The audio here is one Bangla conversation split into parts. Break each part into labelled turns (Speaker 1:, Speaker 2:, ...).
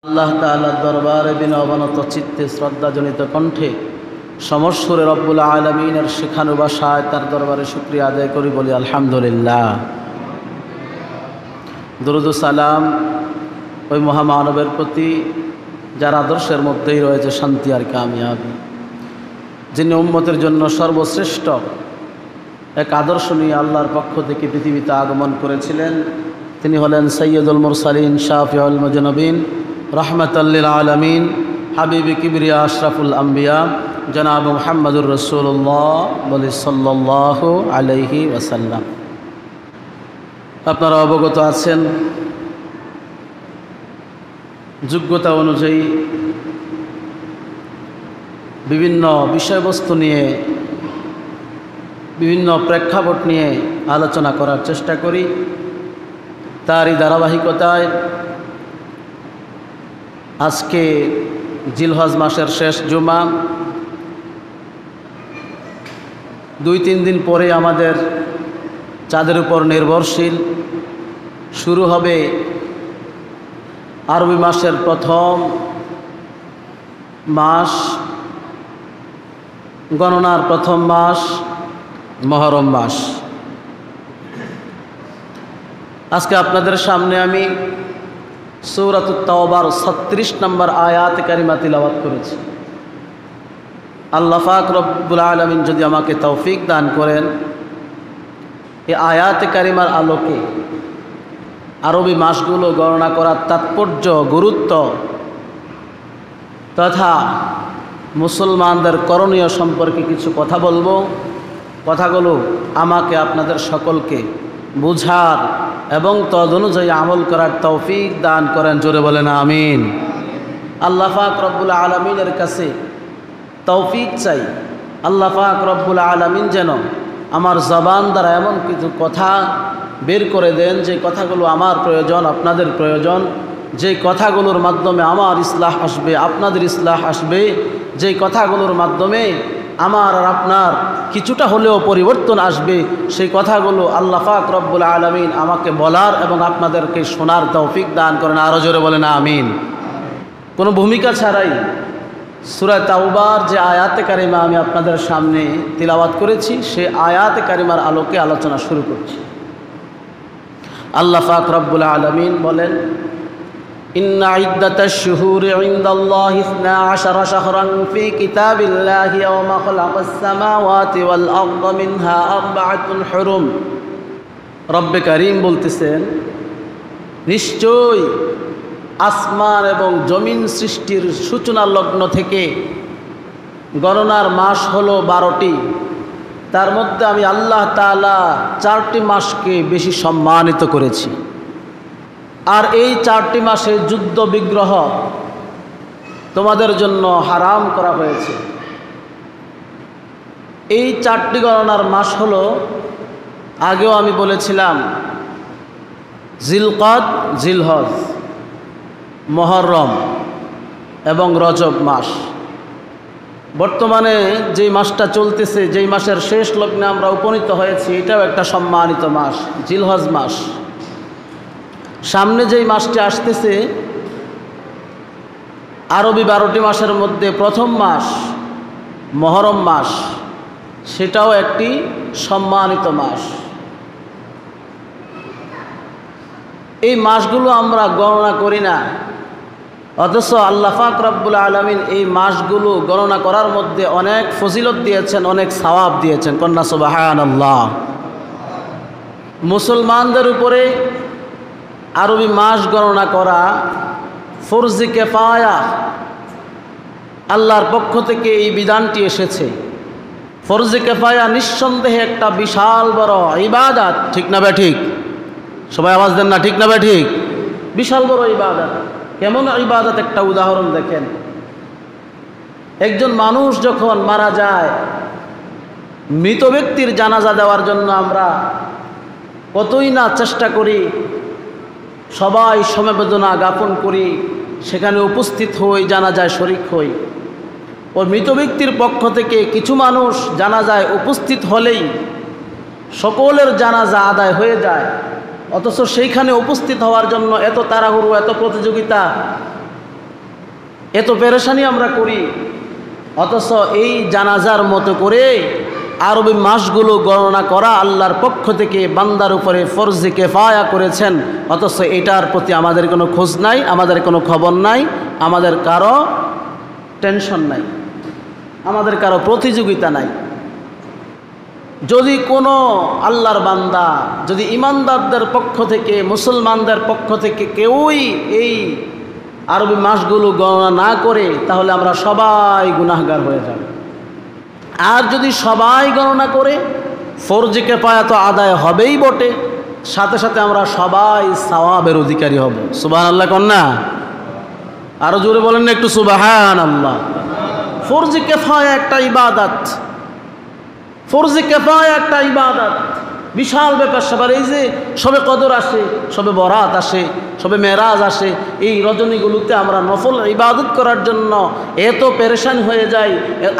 Speaker 1: আল্লাহ তাআলার দরবারে বিনয়নত চিত্তে শ্রদ্ধাজনিত কণ্ঠে সমস্বরে রব্বুল আলামিনের শেখানো ভাষায় তার দরবারে শুকরিয়া আদায় করি, বলি আলহামদুলিল্লাহ। দরুদ ও সালাম ওই মহামানবের প্রতি যার আদর্শের মধ্যেই রয়েছে শান্তি আর কামিয়াবি, যিনি উম্মতের জন্য সর্বশ্রেষ্ঠ এক আদর্শ নিয়ে আল্লাহর পক্ষ থেকে পৃথিবীতে আগমন করেছিলেন। তিনি হলেন সৈয়দুল মুরসালিন, শাফিউল মুজনবিন, রাহমাতাল লিল আলামিন, হাবিবি কিবরিয়া আশরাফুল আম্বিয়া, জনাব মুহাম্মদুর রাসূলুল্লাহ বলি সাল্লাল্লাহু আলাইহি ওয়াসাল্লাম। আপনারা অবগত আছেন, যোগ্যতা অনুযায়ী বিভিন্ন বিষয়বস্তু নিয়ে, বিভিন্ন প্রেক্ষাপট নিয়ে আলোচনা করার চেষ্টা করি। তারই ধারাবাহিকতায় আজকে জিলহজ মাসের শেষ জুমা, 2-3 দিন পরে আমাদের চাঁদের উপর নির্ভরশীল শুরু হবে আরবি মাসের প্রথম মাস, গণনার প্রথম মাস মুহররম মাস। আজকে আপনাদের সামনে আমি সূরাতুত তাওবার 36 নম্বর আয়াত কারিমা তিলাওয়াত করেছি। আল্লাহ পাক রব্বুল আলামিন যদি আমাকে তৌফিক দান করেন, এই আয়াত কারিমার আলোকে আরবি মাসগুলো গণনা করার তাৎপর্য, গুরুত্ব তথা মুসলমানদের করণীয় সম্পর্কে কিছু কথা বলবো। কথাগুলো আমাকে আপনাদের সকলকে বুঝার এবং তদনুযায়ী আমল করার তৌফিক দান করেন, জোরে বলেন আমিন। আল্লাহ পাক রব্বুল আলামিনের কাছে তৌফিক চাই, আল্লাহ পাক রব্বুল আলামিন যেন আমার জবান দ্বারা এমন কিছু কথা বের করে দেন যে কথাগুলো আমার প্রয়োজন, আপনাদের প্রয়োজন, যে কথাগুলোর মাধ্যমে আমার ইসলাহ আসবে, আপনাদের ইসলাহ আসবে, যে কথাগুলোর মাধ্যমে আমার আর আপনার কিছুটা হলেও পরিবর্তন আসবে, সেই কথাগুলো আল্লাহ পাক রব্বুল আলামিন আমাকে বলার এবং আপনাদেরকে শোনার তৌফিক দান করেন, আরও জোরে বলেন আমিন। কোনো ভূমিকা ছাড়াই সূরা তাওবার যে আয়াতে কারিমা আমি আপনাদের সামনে তিলাওয়াত করেছি, সেই আয়াতে কারিমার আলোকে আলোচনা শুরু করছি। আল্লাহ পাক রব্বুল আলামিন বলেন, ইন্না ইদ্দাতাশ শুহুরি ইনদাল্লাহি 12 শাহরান ফি কিতাবিল্লাহি ইয়াওমা খালাকাস সামাওয়াতি ওয়াল আরদা মিনহা আরবাআতুন হুরুম। রব্বে কারীম বলতেছেন, নিশ্চয় আসমান এবং জমিন সৃষ্টির সূচনা লগ্ন থেকে গণনার মাস হলো 12টি। তার মধ্যে আমি আল্লাহ তাআলা 4টি মাসকে বেশি সম্মানিত করেছি, আর এই 4টি মাসে যুদ্ধ বিগ্রহ তোমাদের জন্য হারাম করা হয়েছে। এই 4টি গণনার মাস হলো, আগেও আমি বলেছিলাম, জিলকদ, জিলহজ, মুহররম এবং রজব মাস। বর্তমানে যেই মাসটা চলতেছে, যেই মাসের শেষ লগ্নে আমরা উপনীত হয়েছি, এটাও একটা সম্মানিত মাস, জিলহজ মাস। সামনে যেই মাসটি আসতেছে, আরবি 12টি মাসের মধ্যে প্রথম মাস মুহররম মাস, সেটাও একটি সম্মানিত মাস। এই মাসগুলো আমরা গণনা করি না, অথচ আল্লাহ পাক রব্বুল আলামিন এই মাসগুলো গণনা করার মধ্যে অনেক ফজিলত দিয়েছেন, অনেক সওয়াব দিয়েছেন। কন্যা সুবহানাল্লাহ। মুসলমানদের উপরে আরবি মাস গণনা করা ফরজে কিফায়া, আল্লাহর পক্ষ থেকে এই বিধানটি এসেছে। ফরজে কিফায়া নিঃসন্দেহে একটা বিশাল বড় ইবাদত, ঠিক না ঠিক? সবাই আওয়াজ দেন না, ঠিক না ঠিক? বিশাল বড় ইবাদত। কেমন ইবাদত? একটা উদাহরণ দেখেন। একজন মানুষ যখন মারা যায়, মৃত ব্যক্তির জানাজা দেওয়ার জন্য আমরা কতই না চেষ্টা করি, সবাই সমবেদনা জ্ঞাপন করি, সেখানে উপস্থিত হই, জানাজায় শরীক হই। ওই মৃত ব্যক্তির পক্ষ থেকে কিছু মানুষ জানাজায় উপস্থিত হলেই সকলের জানাজা আদায় হয়ে যায়, অথচ সেইখানে উপস্থিত হওয়ার জন্য এত তাড়াহুড়ো, এত প্রতিযোগিতা, এত পেরেশানি আমরা করি, অথচ এই জানাজার মতো করে আরবি মাসগুলো গণনা করা আল্লাহর পক্ষ থেকে বান্দার উপরে ফরজে কিফায়া করেছেন, অথচ এটার প্রতি আমাদের কোনো খোঁজ নাই, আমাদের কোনো খবর নাই, আমাদের কারো টেনশন নাই, আমাদের কারো প্রতিযোগিতা নাই। যদি কোনো আল্লাহর বান্দা, যদি ইমানদারদের পক্ষ থেকে, মুসলমানদের পক্ষ থেকে কেউই এই আরবি মাসগুলো গণনা না করে, তাহলে আমরা সবাই গুনাহগার হয়ে যাব। আর যদি সবাই গণনা করে, ফরজে কিফায়া তো আদায় হবেই বটে, সাথে সাথে আমরা সবাই সওয়াবের অধিকারী হব। সুবহানাল্লাহ কন্যা, আরো জোরে বলেন না একটু সুবহানাল্লাহ। ফরজে কিফায়া একটা ইবাদত, ফরজে কিফায়া একটা ইবাদত, বিশাল ব্যাপার স্যাপার। এই যে শবে কদর আসে, শবে বরাত আসে, শবে মেরাজ আসে, এই রজনীগুলোতে আমরা নফল ইবাদত করার জন্য এত পেরেশান হয়ে যাই,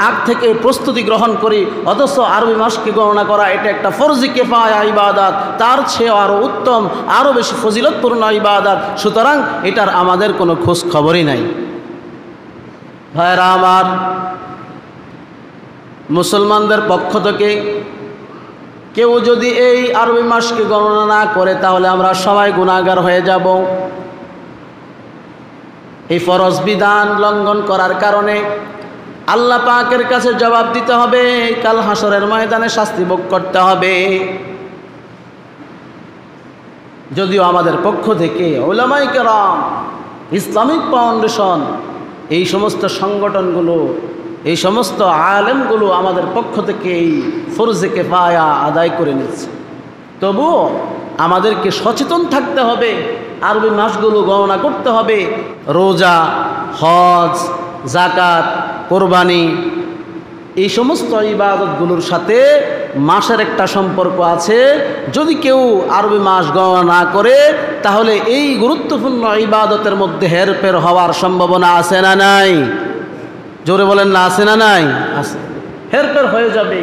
Speaker 1: আগ থেকে প্রস্তুতি গ্রহণ করি, অথচ আরবি মাসকে গণনা করা এটা একটা ফরজে কিফায়া ইবাদত, তার চেয়ে আরও উত্তম, আরও বেশি ফজিলতপূর্ণ ইবাদত। সুতরাং এটার আমাদের কোনো খোঁজ খবরই নাই। ভাইরা আমার, মুসলমানদের পক্ষ থেকে কেউ যদি এই আরবি মাসকে গণনা না করে, তাহলে আমরা সবাই গুনাহগার হয়ে যাব। এই ফরজ বিধান লঙ্ঘন করার কারণে আল্লাহ পাকের কাছে জবাব দিতে হবে, কাল হাসরের ময়দানে শাস্তি ভোগ করতে হবে। যদিও আমাদের পক্ষ থেকে উলামায়ে কেরাম, ইসলামিক ফাউন্ডেশন, এই সমস্ত সংগঠনগুলো, এই সমস্ত আলেমগুলো আমাদের পক্ষ থেকে এই ফরজে কিফায়া আদায় করে নিচ্ছে, তবুও আমাদেরকে সচেতন থাকতে হবে, আরবি মাসগুলো গণনা করতে হবে। রোজা, হজ, যাকাত, কোরবানি, এই সমস্ত ইবাদতগুলোর সাথে মাসের একটা সম্পর্ক আছে। যদি কেউ আরবি মাস গণনা না করে, তাহলে এই গুরুত্বপূর্ণ ইবাদতের মধ্যে হেরফের হওয়ার সম্ভাবনা আছে না নাই? জোরে বলেন না, আছে না নাই? আছে। হেরফের হয়ে যাবে,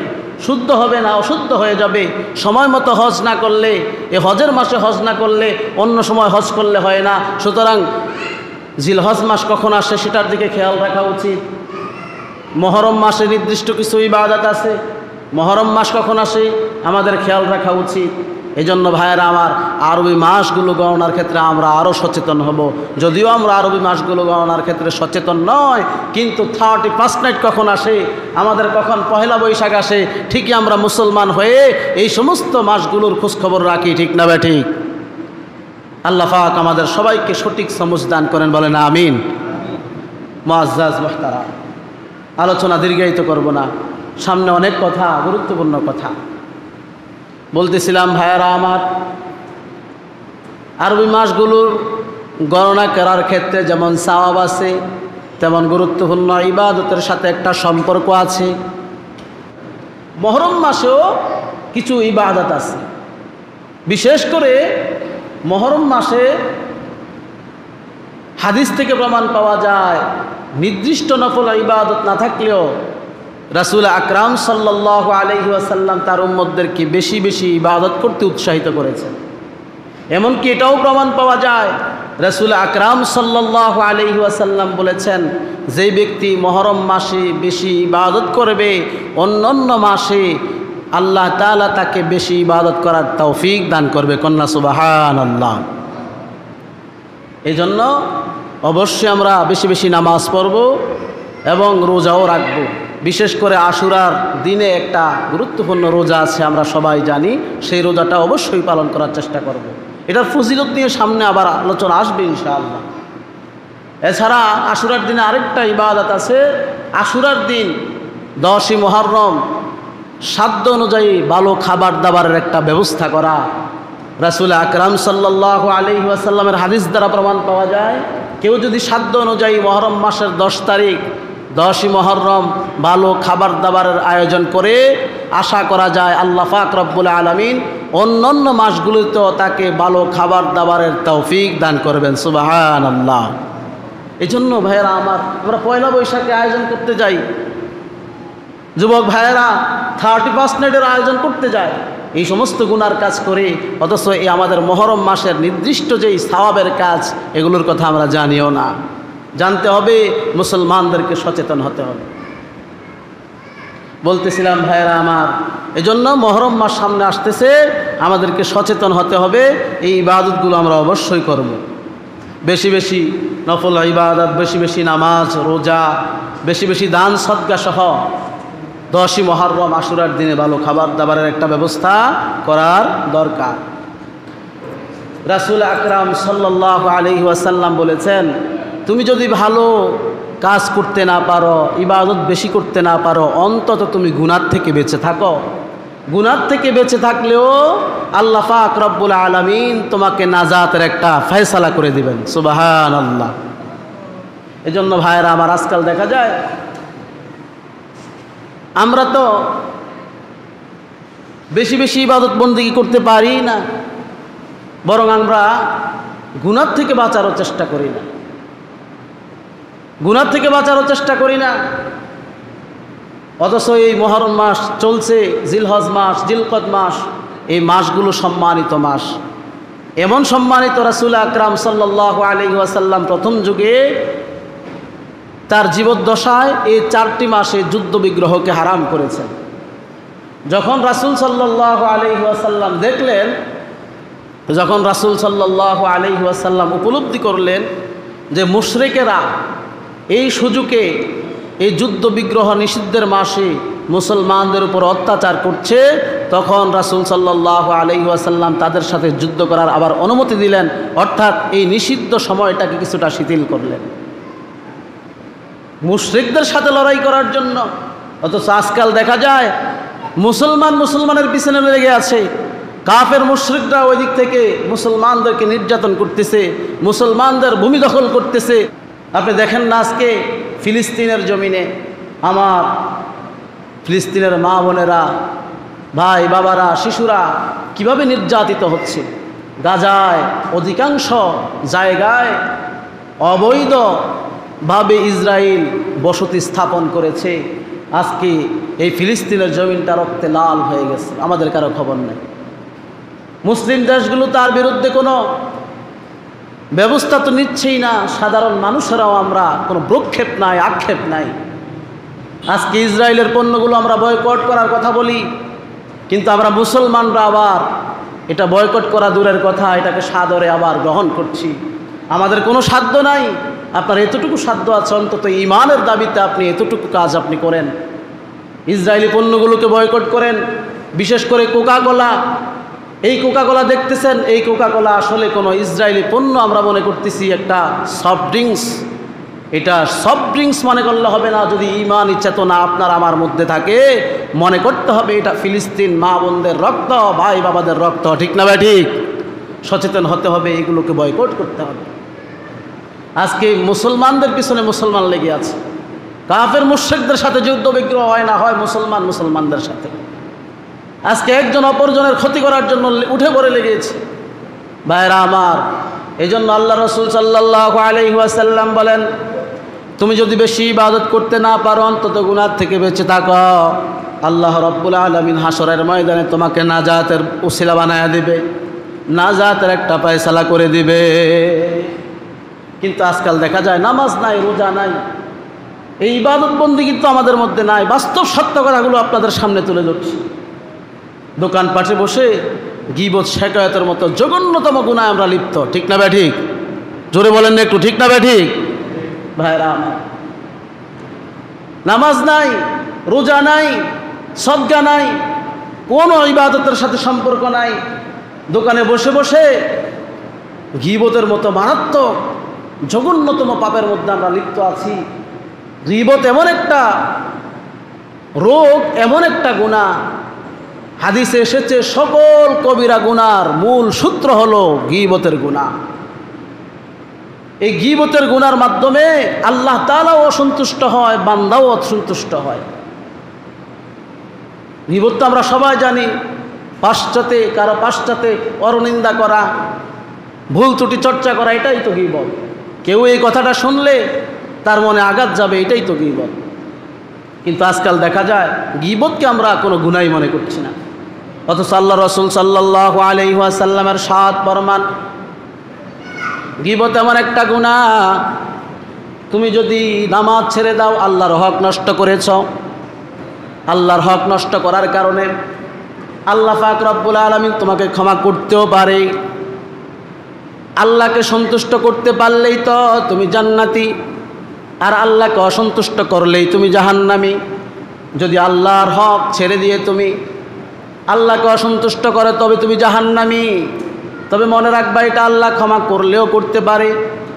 Speaker 1: শুদ্ধ হবে না, অশুদ্ধ হয়ে যাবে। সময় মতো হজ না করলে, এ হজের মাসে হজ না করলে অন্য সময় হজ করলে হয় না। সুতরাং জিলহজ মাস কখন আসে সেটার দিকে খেয়াল রাখা উচিত। মহরম মাসে নির্দিষ্ট কিছু ইবাদত আছে, মহরম মাস কখন আসে আমাদের খেয়াল রাখা উচিত। এই জন্য ভাইয়েরা আমার, আরবি মাসগুলো গণনার ক্ষেত্রে আমরা আরও সচেতন হব। যদিও আমরা আরবি মাসগুলো গণনার ক্ষেত্রে সচেতন নয়, কিন্তু 31st নাইট কখন আসে, আমাদের কখন পহেলা বৈশাখ আসে, ঠিকই আমরা মুসলমান হয়ে এই সমস্ত মাসগুলোর খোঁজখবর রাখি, ঠিক না বে ঠিক? আল্লাহ পাক আমাদের সবাইকে সঠিক সমঝ দান করেন, বলেন আমিন। মুআজ্জাজ মুহতারাম, আলোচনা দীর্ঘায়িত করব না, সামনে অনেক কথা, গুরুত্বপূর্ণ কথা বলতেছিলাম। ভাইয়ারা আমার, আরবি মাসগুলোর গণনা করার ক্ষেত্রে যেমন সওয়াব আছে, তেমন গুরুত্বপূর্ণ ইবাদতের সাথে একটা সম্পর্ক আছে। মুহররম মাসেও কিছু ইবাদত আছে, বিশেষ করে মুহররম মাসে হাদিস থেকে প্রমাণ পাওয়া যায়, নির্দিষ্ট নফল ইবাদত না থাকলেও রাসূল আকরাম সাল্লাল্লাহু আলাইহি ওয়াসাল্লাম তার উম্মতদেরকে বেশি বেশি ইবাদত করতে উৎসাহিত করেছেন। এমনকি এটাও প্রমাণ পাওয়া যায়, রাসূল আকরাম সাল্লাল্লাহু আলাইহি ওয়াসাল্লাম বলেছেন, যে ব্যক্তি মুহররম মাসে বেশি ইবাদত করবে, অন্যান্য মাসে আল্লাহ তাআলা তাকে বেশি ইবাদত করার তৌফিক দান করবে। কন্যা সুবহানাল্লাহ। এই জন্য অবশ্যই আমরা বেশি বেশি নামাজ পড়ব এবং রোজাও রাখব। বিশেষ করে আশুরার দিনে একটা গুরুত্বপূর্ণ রোজা আছে, আমরা সবাই জানি, সেই রোজাটা অবশ্যই পালন করার চেষ্টা করব। এটার ফজিলত নিয়ে সামনে আবার আলোচনা আসবে ইনশাআল্লাহ। এছাড়া আশুরার দিনে আরেকটা ইবাদত আছে। আশুরার দিন 10ই মুহররম সাধ্য অনুযায়ী ভালো খাবার দাবারের একটা ব্যবস্থা করা। রাসূল আকরাম সাল্লাল্লাহু আলাইহি ওয়াসাল্লামের হাদিস দ্বারা প্রমাণ পাওয়া যায়, কেউ যদি সাধ্য অনুযায়ী মুহররম মাসের 10 তারিখ 10ই মুহররম ভালো খাবার দাবারের আয়োজন করে, আশা করা যায় আল্লাহ পাক রব্বুল আলামিন অন্যান্য মাসগুলোতেও তাকে ভালো খাবার দাবারের তৌফিক দান করবেন। সুবহানাল্লাহ। এই জন্য ভাইয়েরা আমার, আমরা পয়লা বৈশাখে আয়োজন করতে যাই, যুবক ভাইয়েরা 31st নাইটের আয়োজন করতে যায়, এই সমস্ত গুনার কাজ করে, অথচ এই আমাদের মুহররম মাসের নির্দিষ্ট যেই সওয়াবের কাজ, এগুলোর কথা আমরা জানিও না। জানতে হবে, মুসলমানদেরকে সচেতন হতে হবে। বলতেছিলাম ভাইয়েরা আমার, এজন্য মুহররম মাস সামনে আসতেছে, আমাদেরকে সচেতন হতে হবে। এই ইবাদতগুলো আমরা অবশ্যই করব। বেশি বেশি নফল ইবাদত, বেশি বেশি নামাজ রোজা, বেশি বেশি দান সদকা সহ 10ই মুহররম আশুরার দিনে ভালো খাবার দাবারের একটা ব্যবস্থা করার দরকার। রাসূল আকরাম সাল্লাল্লাহু আলাইহি ওয়াসাল্লাম বলেছেন, তুমি যদি ভালো কাজ করতে না পারো, ইবাদত বেশি করতে না পারো, অন্তত তুমি গুনাহ থেকে বেঁচে থাকো। গুনাহ থেকে বেঁচে থাকলেও আল্লাহ পাক রব্বুল আলামিন তোমাকে নাজাতের একটা ফয়সালা করে দিবেন। সুবহানাল্লাহ। এজন্য ভাইয়েরা আমার, আজকাল দেখা যায় আমরা তো বেশি বেশি ইবাদত বন্দেগী করতে পারি না, বরং আমরা গুনাহ থেকে বাঁচারও চেষ্টা করি না, গুনাহ থেকে বাঁচারও চেষ্টা করি না। অথচ এই মুহররম মাস চলছে, জিলহজ মাস, জিলকদ মাস, এই মাসগুলো সম্মানিত মাস। এমন সম্মানিত রাসূল আকরাম সাল্লাল্লাহু আলাইহি ওয়াসাল্লাম প্রথম যুগে তার জীবদ্দশায় এই 4টি মাসে যুদ্ধ বিগ্রহকে হারাম করেছেন। যখন রাসূল সাল্লাল্লাহু আলাইহি ওয়াসাল্লাম দেখলেন, যখন রাসূল সাল্লাল্লাহু আলাইহি ওয়াসাল্লাম উপলব্ধি করলেন যে মুশরিকেরা এই সুযোগে এই যুদ্ধ বিগ্রহ নিষিদ্ধের মাসে মুসলমানদের উপর অত্যাচার করছে, তখন রাসূল সাল্লাল্লাহু আলাইহি ওয়াসাল্লাম তাদের সাথে যুদ্ধ করার আবার অনুমতি দিলেন, অর্থাৎ এই নিষিদ্ধ সময়টাকে কিছুটা শিথিল করলেন মুশরিকদের সাথে লড়াই করার জন্য। অথচ আজকাল দেখা যায় মুসলমানের পিছনে লেগে আছে, কাফের মুশরিকরা ওই দিক থেকে মুসলমানদেরকে নির্যাতন করতেছে, মুসলমানদের ভূমি দখল করতেছে। আপনি দেখেন না আজকে ফিলিস্তিনের জমিনে আমার ফিলিস্তিনের মা বোনেরা, ভাই বাবারা, শিশুরা কিভাবে নির্যাতিত হচ্ছে। গাজায় অধিকাংশ জায়গায় অবৈধভাবে ইসরায়েল বসতি স্থাপন করেছে। আজকে এই ফিলিস্তিনের জমিনটা রক্তে লাল হয়ে গেছে, আমাদের কারো খবর নেই। মুসলিম দেশগুলো তার বিরুদ্ধে কোনো ব্যবস্থা তো নিচ্ছেই না, সাধারণ মানুষেরাও আমরা কোনো ভ্রুক্ষেপ নাই, আক্ষেপ নাই। আজকে ইসরায়েলের পণ্যগুলো আমরা বয়কট করার কথা বলি, কিন্তু আমরা মুসলমানরা আবার এটা বয়কট করা দূরের কথা, এটাকে সাদরে আবার গ্রহণ করছি। আমাদের কোনো সাধ্য নাই, আপনার এতটুকু সাধ্য আছে, অন্তত ঈমানের দাবিতে আপনি এতটুকু কাজ আপনি করেন, ইসরায়েলি পণ্যগুলোকে বয়কট করেন। বিশেষ করে কোকাকোলা, এই কোকাকোলা দেখতেছেন, এই কোকাকোলা আসলে কোনো ইসরায়েলি পণ্য আমরা মনে করতেছি একটা সফট ড্রিঙ্কস। এটা সফট ড্রিঙ্কস মনে করলে হবে না, যদি ঈমানি চেতনা আপনার আমার মধ্যে থাকে মনে করতে হবে এটা ফিলিস্তিন মা বোনদের রক্ত, ভাই বাবাদের রক্ত, ঠিক না ভাই? ঠিক। সচেতন হতে হবে, এগুলোকে বয়কট করতে হবে। আজকে মুসলমানদের পিছনে মুসলমান লেগে আছে, কাফের মুশরিকদের সাথে যুদ্ধ বিগ্রহ হয় না, হয় মুসলমানদের সাথে। আজকে একজন অপরজনের ক্ষতি করার জন্য উঠে পড়ে লেগেছে। ভাইরা আমার, এই জন্য আল্লাহ রাসূল সাল্লাল্লাহু আলাইহি ওয়াসাল্লাম বলেন, তুমি যদি বেশি ইবাদত করতে না পারো, অন্তত গুনাহ থেকে বেঁচে থাকো। আল্লাহ রাব্বুল আলামিন হাসরের ময়দানে তোমাকে নাজাতের উসিলা বানায়া দিবে, নাজাতের একটা ফয়সালা করে দিবে। কিন্তু আজকাল দেখা যায় নামাজ নাই, রোজা নাই, এই ইবাদত বন্দেগী তো আমাদের মধ্যে নাই। বাস্তব সত্য কথাগুলো আপনাদের সামনে তুলে ধরছি। দোকানপাটে বসে গীবত শেকায়তের মতো জঘন্যতম গুনাহে আমরা লিপ্ত, ঠিক না ভাই? ঠিক। জোরে বলেন না একটু, ঠিক না ভাই? ঠিক। ভাইরা আমার, নামাজ নাই, রোজা নাই, সদকা নাই, কোনো ইবাদতের সাথে সম্পর্ক নাই। দোকানে বসে বসে গীবতের মতো মারাত্মক জঘন্যতম পাপের মধ্যে আমরা লিপ্ত আছি। গীবত এমন একটা রোগ, এমন একটা গুনাহ, হাদিসে এসেছে সকল কবিরা গুনার মূল সূত্র হলো গীবতের গুনাহ। এই গীবতের গুনার মাধ্যমে আল্লাহ তাআলাও অসন্তুষ্ট হয়, বান্দাও অসন্তুষ্ট হয়। গীবত তো আমরা সবাই জানি, কারো পাশ্চাতে অরনিন্দা করা, ভুল ত্রুটি চর্চা করা, এটাই তো গীবত। কেউ এই কথাটা শুনলে তার মনে আঘাত যাবে, এটাই তো গীবত। কিন্তু আজকাল দেখা যায় গীবতকে আমরা কোনো গুনাহই মনে করছি না। অথচ আল্লাহ রাসূল সাল্লাল্লাহু আলাইহি ওয়াসাল্লামের সাত ফরমান, গীবত এমন একটা গুনাহ, তুমি যদি নামাজ ছেড়ে দাও আল্লাহর হক নষ্ট করেছ। আল্লাহর হক নষ্ট করার কারণে আল্লাহ পাক রব্বুল আলামিন তোমাকে ক্ষমা করতেও পারে। আল্লাহকে সন্তুষ্ট করতে পারলেই তো তুমি জান্নাতি, আর আল্লাহকে অসন্তুষ্ট করলেই তুমি জাহান্নামী। যদি আল্লাহর হক ছেড়ে দিয়ে তুমি আল্লাহকে অসন্তুষ্ট করে তবে তুমি জাহান্নামী। তবে মনে রাখবা, এটা আল্লাহ ক্ষমা করলেও করতে পারে,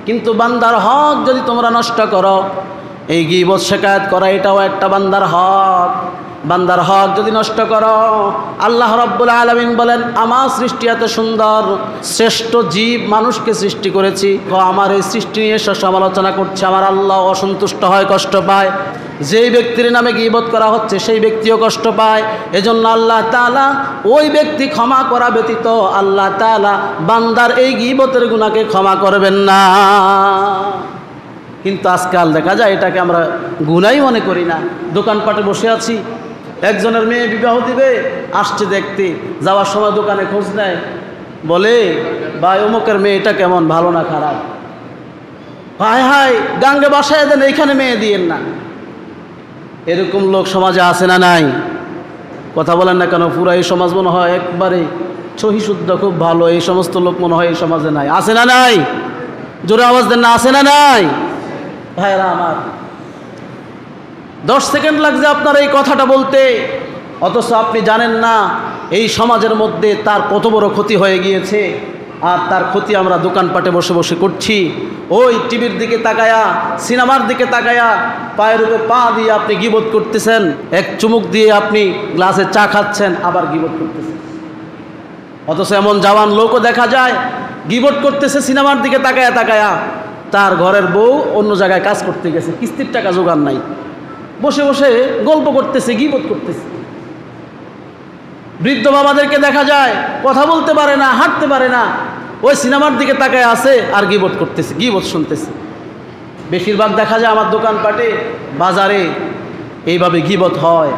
Speaker 1: কিন্তু বান্দার হক যদি তোমরা নষ্ট করো, এই গীবত শিকায়াত করা এটাও একটা বান্দার হক। বান্দার হক যদি নষ্ট করো, আল্লাহ রাব্বুল আলামিন বলেন, আমার সৃষ্টি এত সুন্দর, শ্রেষ্ঠ জীব মানুষকে সৃষ্টি করেছি, আমার এই সৃষ্টি নিয়ে সমালোচনা করছে, আমার আল্লাহ অসন্তুষ্ট হয়, কষ্ট পায়। যেই ব্যক্তির নামে গীবত করা হচ্ছে সেই ব্যক্তিও কষ্ট পায়। এজন্য আল্লাহ তাআলা ওই ব্যক্তি ক্ষমা করা ব্যতীত আল্লাহ তাআলা বান্দার এই গীবতের গুনাহকে ক্ষমা করবেন না। কিন্তু আজকাল দেখা যায় এটাকে আমরা গুনাহই মনে করি না। দোকানপাটে বসে আছি, একজনের মেয়ে বিবাহ দিবে, আসছে দেখতে, যাওয়ার সময় দোকানে খোঁজ নেয়, বলে ভাই অমুকের মেয়েটা কেমন, ভালো না খারাপ? হায় হায়, গাঙ্গে বাসায় দেন, এইখানে মেয়ে দিয়েন না। এরকম লোক সমাজে আছে না নাই? কথা বলেন না কেন? পুরো এই সমাজ মনে হয় একবারে সহিশুদ্ধ, খুব ভালো। এই সমস্ত লোক মনে হয় এই সমাজে নাই। আছে না নাই? জোরে আওয়াজ দেন না, আছে না নাই? ভাইরা আমার, 10 সেকেন্ড লাগছে আপনার এই কথাটা বলতে, অথচ আপনি জানেন না এই সমাজের মধ্যে তার কত বড় ক্ষতি হয়ে গিয়েছে। আর তার ক্ষতি আমরা দোকানপাটে বসে বসে করছি। ওই টিভির দিকে তাকায়া, সিনেমার দিকে তাকায়া, পায়ের উপরে পা দিয়ে আপনি গীবত করতেছেন, এক চুমুক দিয়ে আপনি গ্লাসে চা খাচ্ছেন, আবার গীবত করতেছেন। অথচ এমন জওয়ান লোকও দেখা যায় গীবত করতেছে সিনেমার দিকে তাকায়া তাকায়া, তার ঘরের বউ অন্য জায়গায় কাজ করতে গেছে, কিস্তির টাকা জোগাড় নাই, বসে বসে গল্প করতেছে, গীবত করতেছে। বৃদ্ধ বাবাদেরকে দেখা যায় কথা বলতে পারে না, হাঁটতে পারে না, ওই সিনেমার দিকে তাকায় আছে আর গীবত করতেছে, গীবত শুনতেছে। বেশিরভাগ দেখা যায় আমার দোকানপাটে, বাজারে এইভাবে গীবত হয়।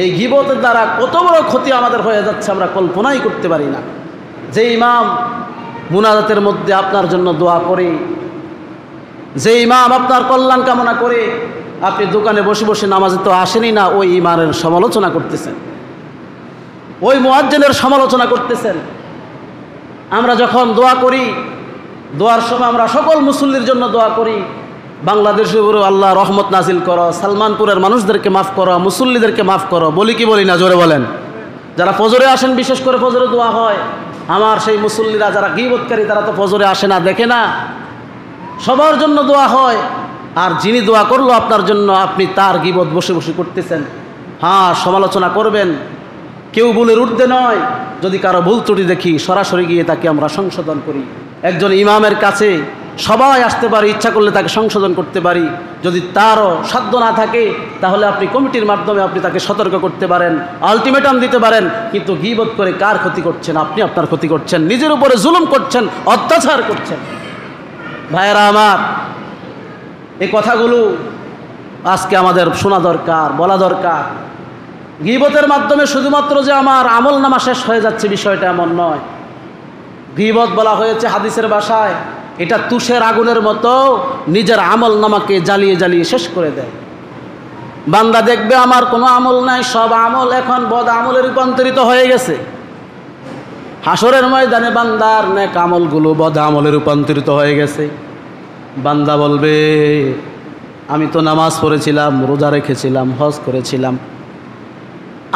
Speaker 1: এই গীবতের দ্বারা কত বড় ক্ষতি আমাদের হয়ে যাচ্ছে আমরা কল্পনাই করতে পারি না। যে ইমাম মুনাজাতের মধ্যে আপনার জন্য দোয়া করে, যে ইমাম আপনার কল্যাণ কামনা করে, আপনি দোকানে বসে বসে নামাজে তো আসেনি না, ওই ইমামের সমালোচনা করতেছেন, ওই মুয়াজ্জিনের সমালোচনা করতেছেন। আমরা যখন দোয়া করি, দোয়ার সময় আমরা সকল মুসল্লির জন্য দোয়া করি, বাংলাদেশের উপরে আল্লাহ রহমত নাজিল করো, সালমানপুরের মানুষদেরকে মাফ করো, মুসল্লিদেরকে মাফ করো, বলি কি বলি না? জোরে বলেন। যারা ফজরে আসেন, বিশেষ করে ফজরে দোয়া হয়, আমার সেই মুসল্লিরা যারা গীবতকারী তারা তো ফজরে আসে না, দেখে না, সবার জন্য দোয়া হয়। আর যিনি দোয়া করলো আপনার জন্য, আপনি তার গীবত বসে বসে করতেছেন। হ্যাঁ, সমালোচনা করবেন, কেউ ভুলের ঊর্ধ্বে নয়। যদি কারো ভুল ত্রুটি দেখি, সরাসরি গিয়ে তাকে আমরা সংশোধন করি। একজন ইমামের কাছে সবাই আসতে পারি, ইচ্ছা করলে তাকে সংশোধন করতে পারি। যদি তারও সাধ্য না থাকে, তাহলে আপনি কমিটির মাধ্যমে আপনি তাকে সতর্ক করতে পারেন, আলটিমেটাম দিতে পারেন। কিন্তু গীবত করে কার ক্ষতি করছেন? আপনি আপনার ক্ষতি করছেন, নিজের উপরে জুলুম করছেন, অত্যাচার করছেন। ভাইয়েরা আমার, এই কথাগুলো আজকে আমাদের শোনা দরকার, বলা দরকার। গীবতের মাধ্যমে শুধুমাত্র যে আমার আমল নামা শেষ হয়ে যাচ্ছে, বিষয়টা এমন নয়। গীবত বলা হয়েছে হাদিসের ভাষায়, এটা তুষের আগুনের মতো নিজের আমল নামাকে জ্বালিয়ে জ্বালিয়ে শেষ করে দেয়। বান্দা দেখবে আমার কোনো আমল নাই, সব আমল এখন বদ আমলে রূপান্তরিত হয়ে গেছে। হাসরের ময়দানে বান্দার নেক আমলগুলো বদ আমলে রূপান্তরিত হয়ে গেছে। বান্দা বলবে, আমি তো নামাজ পড়েছিলাম, রোজা রেখেছিলাম, হজ করেছিলাম,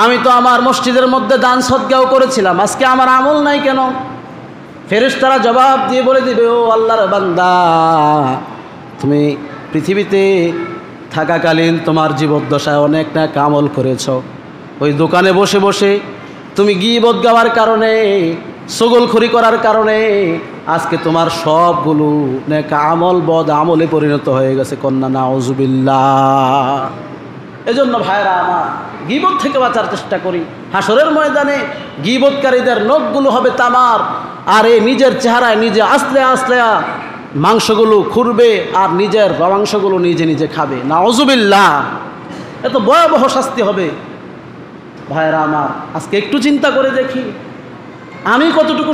Speaker 1: আমি তো আমার মসজিদের মধ্যে দান সদকাও করেছিলাম, আজকে আমার আমল নাই কেন? ফেরেশতারা জবাব দিয়ে বলে দিবে, ও আল্লাহর বান্দা, তুমি পৃথিবীতে থাকাকালীন তোমার জীবদ্দশায় অনেক নেক আমল করেছ। ওই দোকানে বসে বসে তুমি গীবত গাওয়ার কারণে, চগলখড়ি করার কারণে আজকে তোমার সবগুলো নেক আমল বদ আমলে পরিণত হয়ে গেছে। কন্যা নাউজুবিল্লাহ। এজন্য ভাইরা আমার, গীবত থেকে বাঁচার চেষ্টা করি। হাসরের ময়দানে গীবতকারীদের নখগুলো হবে তামার, আর এই নিজের চেহারায় নিজে আসলে আসলে মাংসগুলো খুঁড়বে, আর নিজের মাংসগুলো নিজে নিজে খাবে। নাউজুবিল্লাহ। এত ভয়াবহ শাস্তি হবে। ভাইরা আমার, আজকে একটু চিন্তা করে দেখি, আমি কতটুকু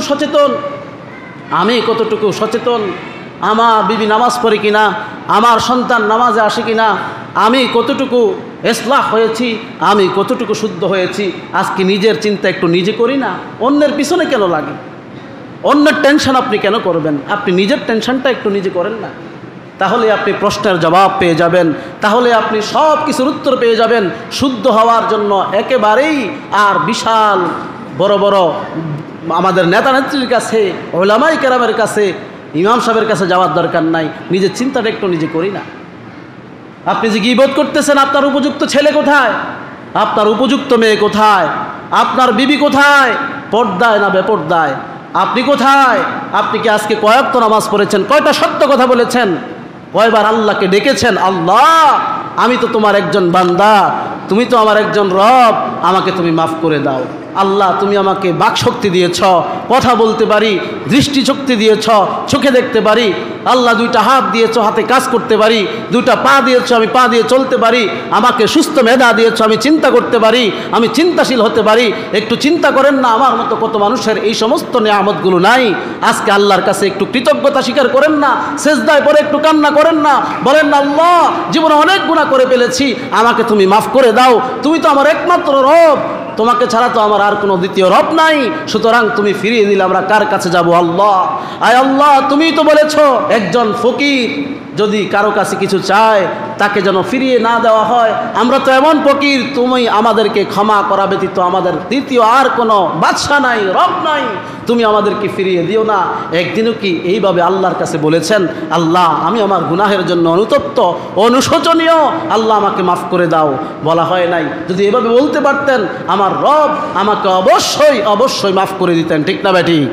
Speaker 1: সচেতন, আমার বিবি নামাজ পড়ে কিনা, আমার সন্তান নামাজে আসে কিনা, আমি কতটুকু ইসলাহ হয়েছি, আমি কতটুকু শুদ্ধ হয়েছি। আজকে নিজের চিন্তা একটু নিজে করি না, অন্যের পিছনে কেন লাগে? অন্যের টেনশন আপনি কেন করবেন? আপনি নিজের টেনশনটা একটু নিজে করেন না। তাহলে আপনি প্রশ্নের জবাব পেয়ে যাবেন, তাহলে আপনি সব কিছুর উত্তর পেয়ে যাবেন। শুদ্ধ হওয়ার জন্য একেবারেই আর বিশাল বড় বড় আমাদের নেতা নেত্রীর কাছে, ওলামায়ে কেরামের কাছে, ইমাম সাহেবের কাছে যাওয়ার দরকার নাই। নিজের চিন্তাটা একটু নিজে করি না। আপনি যে গীবত করতেছেন, আপনার উপযুক্ত ছেলে কোথায়? আপনার উপযুক্ত মেয়ে কোথায়? আপনার বিবি কোথায়? পর্দায় না বেপর্দায়? আপনি কোথায়? আপনি কি আজকে কয়েকটা নামাজ পড়েছেন? কয়টা সত্য কথা বলেছেন? কয়বার আল্লাহকে ডেকেছেন, আল্লাহ আমি তো তোমার একজন বান্দা, তুমি তো আমার একজন রব, আমাকে তুমি মাফ করে দাও। আল্লাহ তুমি আমাকে বাকশক্তি দিয়েছ, কথা বলতে পারি, দৃষ্টিশক্তি দিয়েছ, চোখে দেখতে পারি। আল্লাহ দুইটা হাত দিয়েছ, হাতে কাজ করতে পারি। দুইটা পা দিয়েছ, আমি পা দিয়ে চলতে পারি। আমাকে সুস্থ মেধা দিয়েছ, আমি চিন্তা করতে পারি, আমি চিন্তাশীল হতে পারি। একটু চিন্তা করেন না, আমার মতো কত মানুষের এই সমস্ত নিয়ামতগুলো নাই। আজকে আল্লাহর কাছে একটু কৃতজ্ঞতা স্বীকার করেন না, সেজদায় পরে একটু কান্না করেন না, বলেন না আল্লাহ জীবনে অনেক গুনাহ করে ফেলেছি, আমাকে তুমি মাফ করে দাও। তুমি তো আমার একমাত্র রব, তোমাকে ছাড়া তো আমার আর কোনো দ্বিতীয় রব নাই। সুতরাং তুমি ফিরিয়ে দিলে আমরা কার কাছে যাব? আল্লাহ, আয় আল্লাহ তুমি তো বলেছ একজন ফকির যদি কারো কাছে কিছু চায় তাকে যেন ফিরিয়ে না দেওয়া হয়। আমরা তো এমন ফকির, তুমি আমাদেরকে ক্ষমা করা ব্যতীত আমাদের দ্বিতীয় আর কোনো বাদশা নাই, রব নাই, তুমি আমাদেরকে ফিরিয়ে দিও না। একদিনও কি এইভাবে আল্লাহর কাছে বলেছেন, আল্লাহ আমি আমার গুনাহের জন্য অনুতপ্ত, অনুশোচনীয়, আল্লাহ আমাকে মাফ করে দাও? বলা হয় নাই। যদি এভাবে বলতে পারতেন, আমার রব আমাকে অবশ্যই অবশ্যই মাফ করে দিতেন। ঠিক না বেঠিক?